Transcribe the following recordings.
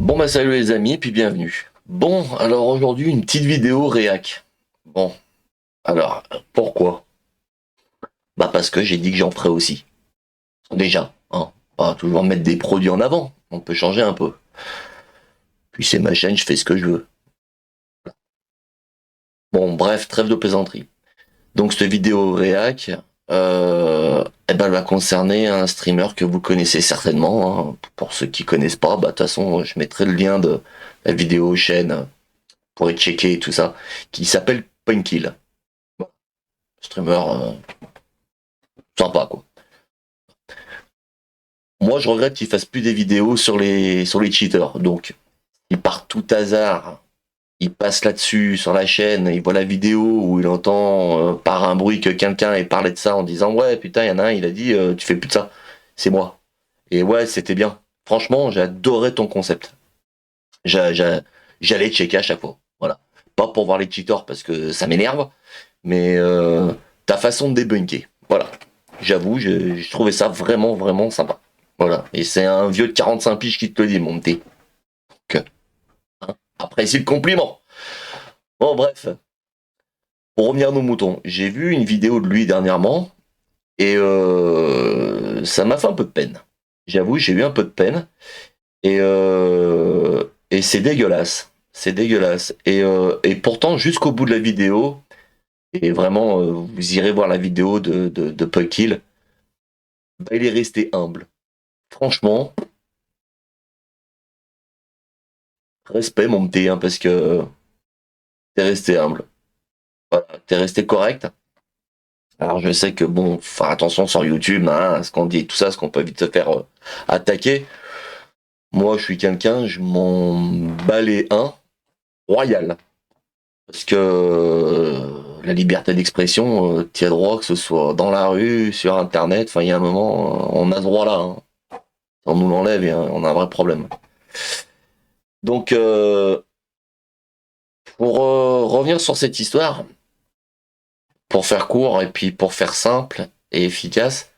Bon bah salut les amis, puis bienvenue. Bon, alors aujourd'hui une petite vidéo réac. Bon, alors pourquoi? Bah parce que j'ai dit que j'en ferais aussi. Déjà, hein, pas toujours mettre des produits en avant, on peut changer un peu. Puis c'est ma chaîne, je fais ce que je veux. Bon, bref, trêve de plaisanterie. Donc cette vidéo réac, eh ben, elle va concerner un streamer que vous connaissez certainement, hein. Pour ceux qui connaissent pas, bah de toute façon je mettrai le lien de la vidéo chaîne pour y checker et tout ça, qui s'appelle Punkill. Streamer sympa quoi. Moi je regrette qu'il fasse plus des vidéos sur les cheaters. Donc il part tout hasard, il passe là-dessus sur la chaîne, il voit la vidéo où il entend par un bruit que quelqu'un ait parlé de ça en disant ouais putain il y en a un il a dit tu fais plus de ça, c'est moi. Et ouais c'était bien. Franchement j'adorais ton concept. J'a- j'a- J'allais checker à chaque fois. Voilà. Pas pour voir les cheaters parce que ça m'énerve, mais ta façon de débunker. Voilà. J'avoue, je trouvais ça vraiment, vraiment sympa. Voilà. Et c'est un vieux de 45 piges qui te le dit, mon petit. Donc, apprécie le compliment. Bon, bref. Pour revenir à nos moutons, j'ai vu une vidéo de lui dernièrement et ça m'a fait un peu de peine. J'avoue, j'ai eu un peu de peine et c'est dégueulasse. C'est dégueulasse. Et pourtant, jusqu'au bout de la vidéo, et vraiment, vous irez voir la vidéo de Puckkill, bah, il est resté humble. Franchement, respect mon petit, hein, parce que t'es resté humble. Voilà, t'es resté correct. Alors je sais que bon, faut faire attention sur YouTube, hein, à ce qu'on dit et tout ça, ce qu'on peut vite se faire attaquer. Moi, je suis quelqu'un, je m'en bats les uns royal. Parce que la liberté d'expression, t'y as droit, que ce soit dans la rue, sur Internet, enfin il y a un moment, on a ce droit-là, hein. Si on nous l'enlève, on a un vrai problème. Donc, pour revenir sur cette histoire, pour faire court et puis pour faire simple et efficace,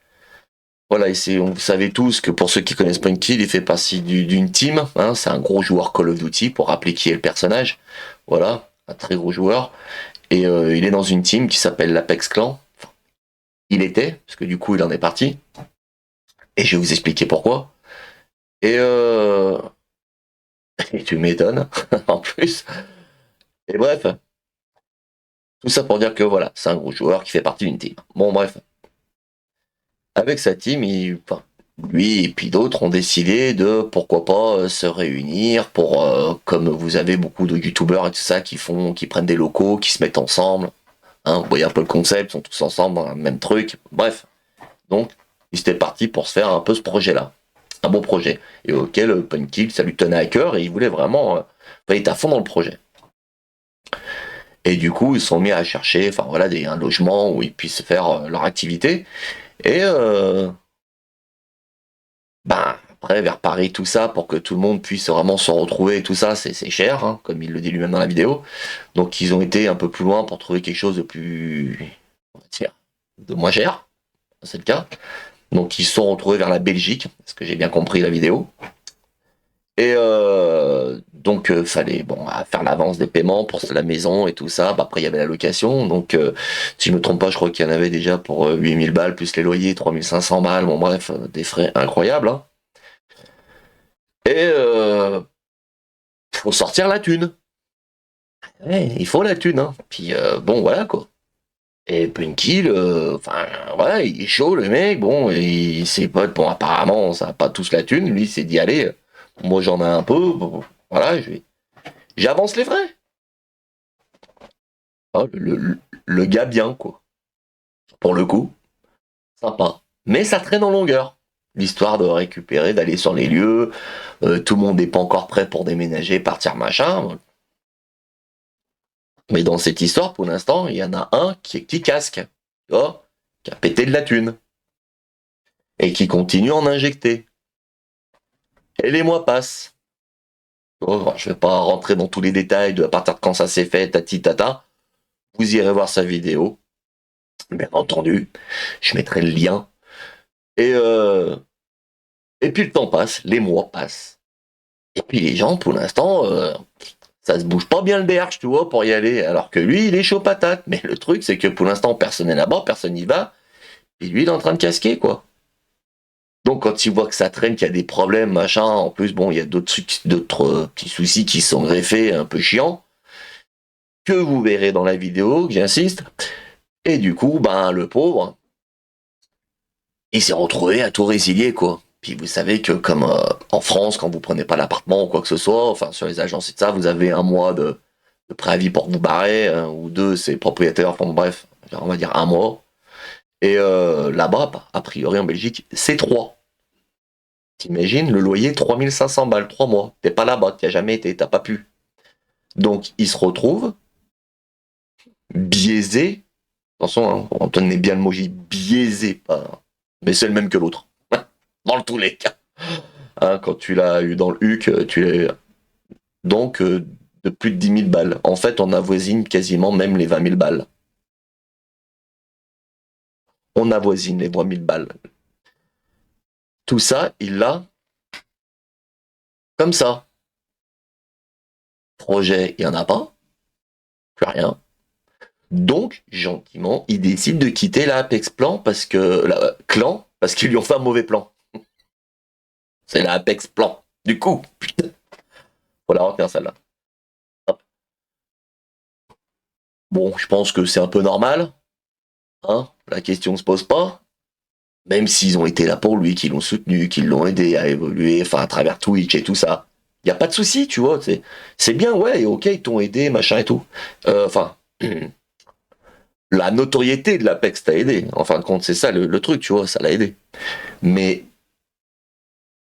voilà, et vous savez tous que pour ceux qui connaissent Punky, il fait partie d'une team, hein, c'est un gros joueur Call of Duty, pour rappeler qui est le personnage, voilà, un très gros joueur, et il est dans une team qui s'appelle l'Apex Clan, il était, parce que du coup il en est parti, et je vais vous expliquer pourquoi, et, et tu m'étonnes, en plus, et bref, tout ça pour dire que voilà, c'est un gros joueur qui fait partie d'une team. Bon bref, avec sa team, enfin, lui et puis d'autres ont décidé de pourquoi pas se réunir pour comme vous avez beaucoup de youtubeurs et tout ça qui prennent des locaux, qui se mettent ensemble. Hein, vous voyez un peu le concept, ils sont tous ensemble dans le même truc. Bref, donc ils étaient partis pour se faire un peu ce projet-là, un beau projet et auquel Punkill ça lui tenait à cœur et il voulait vraiment être à fond dans le projet. Et du coup, ils se sont mis à chercher, enfin voilà, un logement où ils puissent faire leur activité. Et ben, après, vers Paris, tout ça, pour que tout le monde puisse vraiment se retrouver et tout ça, c'est cher, hein, comme il le dit lui-même dans la vidéo. Donc, ils ont été un peu plus loin pour trouver quelque chose de plus, on va dire, de moins cher, c'est le cas. Donc, ils se sont retrouvés vers la Belgique, ce que j'ai bien compris la vidéo. Et donc, fallait bon, faire l'avance des paiements pour la maison et tout ça. Bah, après, il y avait la location. Donc, si je me trompe pas, je crois qu'il y en avait déjà pour 8000 balles, plus les loyers, 3500 balles. Bon, bref, des frais incroyables, hein. Et faut sortir la thune. Ouais, il faut la thune, hein. Puis bon, voilà quoi. Et Punky, enfin voilà, il est chaud le mec, bon, et ses potes, bon, apparemment, ça n'a pas tous la thune. Lui, il s'est dit, allez, moi j'en ai un peu, bon, voilà, j'avance les frais. Ah, le gars bien, quoi. Pour le coup, sympa. Mais ça traîne en longueur. L'histoire de récupérer, d'aller sur les lieux, tout le monde n'est pas encore prêt pour déménager, partir, machin. Mais dans cette histoire, pour l'instant, il y en a un qui est petit casque, tu vois, qui a pété de la thune, et qui continue à en injecter. Et les mois passent. Oh, je vais pas rentrer dans tous les détails de à partir de quand ça s'est fait, tati tata. Vous irez voir sa vidéo, bien entendu. Je mettrai le lien. Et, euh, et puis le temps passe, les mois passent. Et puis les gens, pour l'instant, ça se bouge pas bien le derche, tu vois, pour y aller. Alors que lui, il est chaud patate. Mais le truc, c'est que pour l'instant, personne n'est là-bas, personne n'y va. Et lui, il est en train de casquer, quoi. Donc quand il voit que ça traîne, qu'il y a des problèmes, machin, en plus, bon, il y a d'autres trucs, d'autres petits soucis qui sont greffés, un peu chiants, que vous verrez dans la vidéo, que j'insiste. Et du coup, ben, le pauvre, il s'est retrouvé à tout résilier, quoi. Puis vous savez que comme en France, quand vous prenez pas l'appartement ou quoi que ce soit, enfin sur les agences et tout ça, vous avez un mois de préavis pour vous barrer, ou deux, c'est propriétaire, enfin bref, on va dire un mois. Et là-bas, a priori en Belgique, c'est trois. T'imagines, le loyer, 3500 balles, 3 mois. T'es pas là-bas, t'y as jamais été, t'as pas pu. Donc, il se retrouve biaisé. Attention, hein, on tenait bien le mot, j'ai biaisé, pas. Mais c'est le même que l'autre. Dans tous les cas. Hein, quand tu l'as eu dans le HUC, tu l'as. Donc, de plus de 10 000 balles. En fait, on avoisine quasiment même les 20 000 balles. On avoisine les 20 000 balles. Tout ça, il l'a comme ça. Projet, il n'y en a pas. Plus rien. Donc, gentiment, il décide de quitter la Apex Plan parce que clan parce qu'ils lui ont fait un mauvais plan. C'est la Apex Plan. Du coup, putain, faut la retenir celle-là. Hop. Bon, je pense que c'est un peu normal. Hein, la question ne se pose pas. Même s'ils ont été là pour lui, qu'ils l'ont soutenu, qu'ils l'ont aidé à évoluer, enfin à travers Twitch et tout ça. Il y a pas de souci, tu vois. C'est bien, ouais, ok, ils t'ont aidé, machin et tout. Enfin, la notoriété de l'Apex t'a aidé. En fin de compte, c'est ça le truc, tu vois, ça l'a aidé. Mais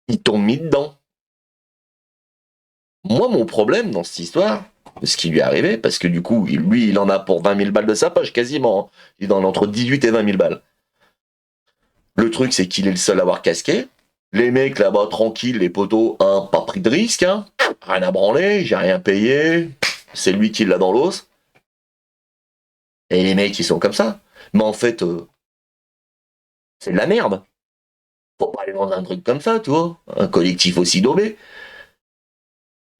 ils t'ont mis dedans. Moi, mon problème dans cette histoire, ce qui lui est arrivé, parce que du coup, lui, il en a pour 20 000 balles de sa poche, quasiment. Hein. Il en a entre 18 et 20 000 balles. Le truc, c'est qu'il est le seul à avoir casqué. Les mecs là-bas, tranquilles, les poteaux, hein, pas pris de risque, hein. Rien à branler, j'ai rien payé. C'est lui qui l'a dans l'os. Et les mecs, ils sont comme ça. Mais en fait, c'est de la merde. Faut pas aller dans un truc comme ça, tu vois. Un collectif aussi daubé.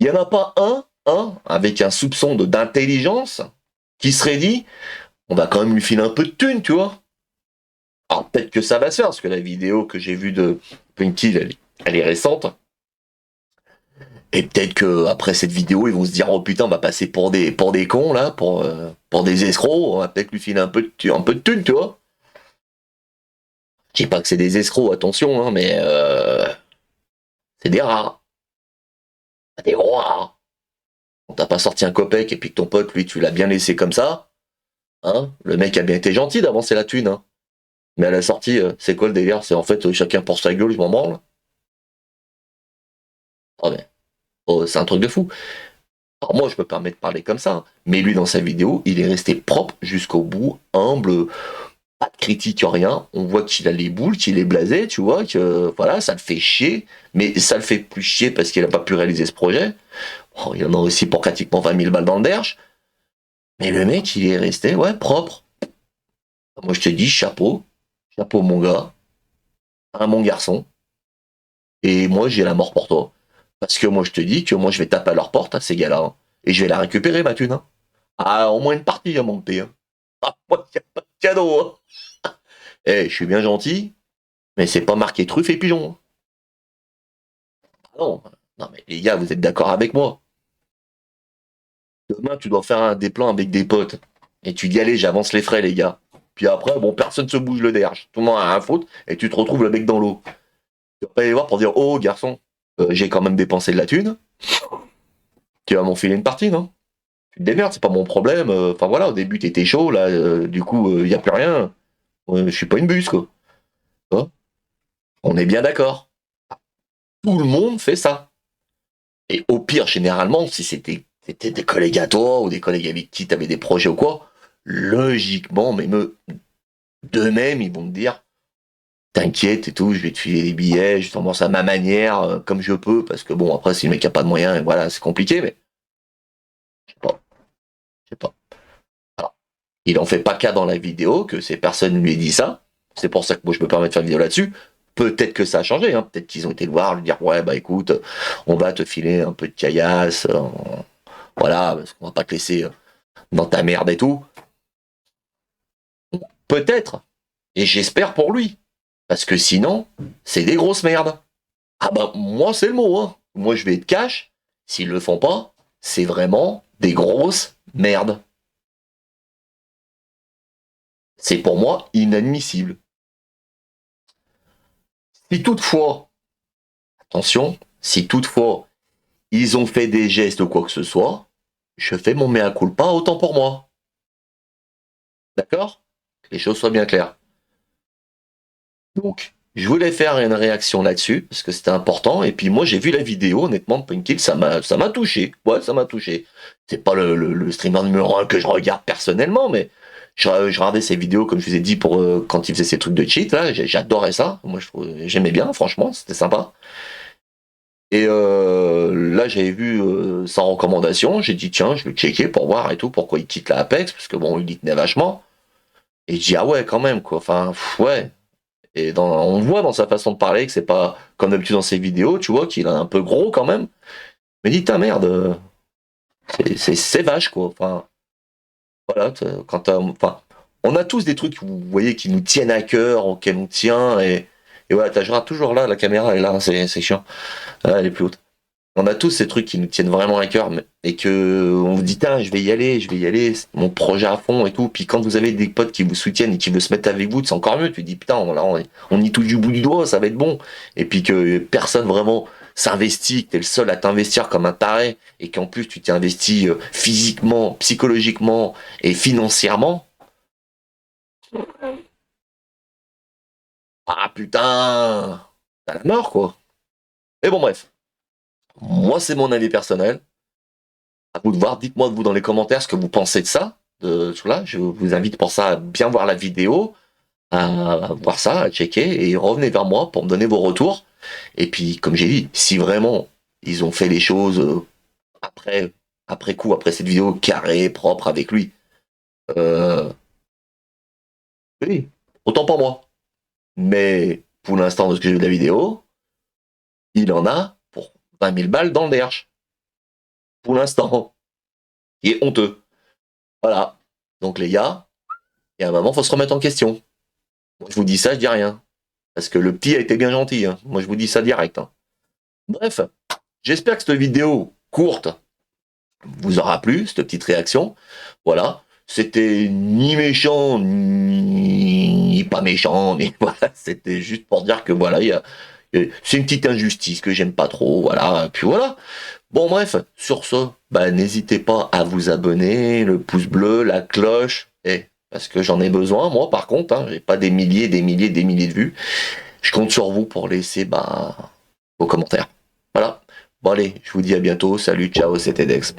Il n'y en a pas un, avec un soupçon d'intelligence, qui serait dit, on va quand même lui filer un peu de thune, tu vois. Alors peut-être que ça va se faire, parce que la vidéo que j'ai vue de Pinky, elle est récente. Et peut-être que après cette vidéo, ils vont se dire, oh putain, on va passer pour des cons, là, pour des escrocs, on va peut-être lui filer un peu de thune, tu vois. Je dis pas que c'est des escrocs, attention, hein, mais c'est des rats. Des gros rats. On t'a pas sorti un copec et puis que ton pote, lui, tu l'as bien laissé comme ça. Hein, le mec a bien été gentil d'avancer la thune, hein. Mais à la sortie, c'est quoi le délire? C'est en fait chacun pour sa gueule, je m'en branle. Ah ben, oh, c'est un truc de fou. Alors moi, je me permets de parler comme ça, hein. Mais lui, dans sa vidéo, il est resté propre jusqu'au bout, humble, pas de critique, rien. On voit qu'il a les boules, qu'il est blasé, tu vois, que voilà, ça le fait chier. Mais ça le fait plus chier parce qu'il a pas pu réaliser ce projet. Oh, il en a aussi pour pratiquement 20 000 balles dans le derche. Mais le mec, il est resté, ouais, propre. Moi, je te dis, chapeau. Chapeau, mon gars. Un bon garçon. Et moi, j'ai la mort pour toi. Parce que moi, je te dis que moi, je vais taper à leur porte, à ces gars-là. Hein. Et je vais la récupérer, ma thune. Hein. Ah, au moins une partie à monter. Hein. Ah, moi, y a pas de cadeau. Hein. Eh, je suis bien gentil, mais c'est pas marqué truffe et pigeon. Hein. Ah non. Non, mais les gars, vous êtes d'accord avec moi. Demain, tu dois faire des plans avec des potes. Et tu dis, allez, j'avance les frais, les gars. Puis après, bon, personne se bouge le derge. Tout le monde a un faute et tu te retrouves le bec dans l'eau. Tu vas pas aller voir pour dire, oh, garçon, j'ai quand même dépensé de la thune. Tu vas m'enfiler une partie, non? Tu te démerdes, c'est pas mon problème. Enfin voilà, au début t'étais chaud, là, du coup, y a plus rien. Je suis pas une buse, quoi. Hein. On est bien d'accord. Tout le monde fait ça. Et au pire, généralement, si c'était des collègues à toi ou des collègues avec qui t'avais des projets ou quoi, logiquement, d'eux-mêmes, ils vont te dire, t'inquiète et tout, je vais te filer les billets, je t'embourse à ma manière, comme je peux, parce que bon, après, si le mec a pas de moyens, et voilà, c'est compliqué, mais je sais pas, je sais pas. Alors, il en fait pas cas dans la vidéo que ces personnes lui aient dit ça. C'est pour ça que moi je me permets de faire une vidéo là-dessus. peut-être que ça a changé, hein. Peut-être qu'ils ont été le voir, lui dire ouais bah écoute, on va te filer un peu de caillasse, voilà, parce qu'on va pas te laisser dans ta merde et tout. Peut-être. Et j'espère pour lui. Parce que sinon, c'est des grosses merdes. Ah bah moi c'est le mot, hein. Moi je vais être cash. S'ils le font pas, c'est vraiment des grosses merdes. C'est pour moi inadmissible. Si toutefois, attention, si toutefois ils ont fait des gestes ou quoi que ce soit, je fais mon mea culpa autant pour moi. D'accord? Que les choses soient bien claires. Donc, je voulais faire une réaction là-dessus, parce que c'était important, et puis moi j'ai vu la vidéo, honnêtement, de Punkil, ça m'a touché. Ouais, ça m'a touché. C'est pas le streamer numéro 1 que je regarde personnellement, mais je regardais ses vidéos, comme je vous ai dit, pour quand il faisait ses trucs de cheat, là, j'adorais ça. Moi, j'aimais bien, franchement, c'était sympa. Et là, j'avais vu sans recommandation, j'ai dit, tiens, je vais checker pour voir et tout, pourquoi il quitte la Apex, parce que bon, il y tenait vachement. Et je dis, ah ouais, quand même, quoi. Enfin, ouais. Et on voit dans sa façon de parler que c'est pas comme d'habitude dans ses vidéos, tu vois, qu'il est un peu gros quand même. Mais dis ta merde, c'est vache quoi. Enfin, voilà, enfin, on a tous des trucs, vous voyez, qui nous tiennent à cœur, auxquels on tient, et voilà, je regarde toujours là, la caméra est là, hein, c'est chiant. Ah, elle est plus haute. On a tous ces trucs qui nous tiennent vraiment à cœur, et que on vous dit, tiens, je vais y aller, c'est mon projet à fond et tout. Puis quand vous avez des potes qui vous soutiennent et qui veulent se mettre avec vous, c'est encore mieux. Tu dis, putain, là, on y touche du bout du doigt, ça va être bon. Et puis que personne vraiment s'investit, que t'es le seul à t'investir comme un taré, et qu'en plus tu t'es investi physiquement, psychologiquement et financièrement. Ah putain, t'as la mort quoi. Mais bon bref, moi c'est mon avis personnel. À vous de voir. Dites-moi vous dans les commentaires ce que vous pensez de ça. Là, je vous invite pour ça à bien voir la vidéo, à voir ça, à checker et revenez vers moi pour me donner vos retours. Et puis, comme j'ai dit, si vraiment ils ont fait les choses après coup, après cette vidéo carrée, propre avec lui, euh, oui, autant pour moi. Mais pour l'instant, de ce que j'ai vu de la vidéo, il en a pour 20 000 balles dans le derche. Pour l'instant, qui est honteux. Voilà. Donc les gars, il y a un moment, faut se remettre en question. Moi, je vous dis ça, je dis rien. Parce que le petit a été bien gentil. Hein. Moi, je vous dis ça direct. Hein. Bref, j'espère que cette vidéo courte vous aura plu, cette petite réaction. Voilà. C'était ni méchant, ni pas méchant, mais voilà, c'était juste pour dire que voilà, c'est une petite injustice que j'aime pas trop, voilà, puis voilà. Bon bref, sur ce, bah, n'hésitez pas à vous abonner, le pouce bleu, la cloche, et parce que j'en ai besoin, moi par contre, hein, j'ai pas des milliers, des milliers, des milliers de vues. Je compte sur vous pour laisser bah, vos commentaires. Voilà. Bon allez, je vous dis à bientôt, salut, ciao, c'était Dex.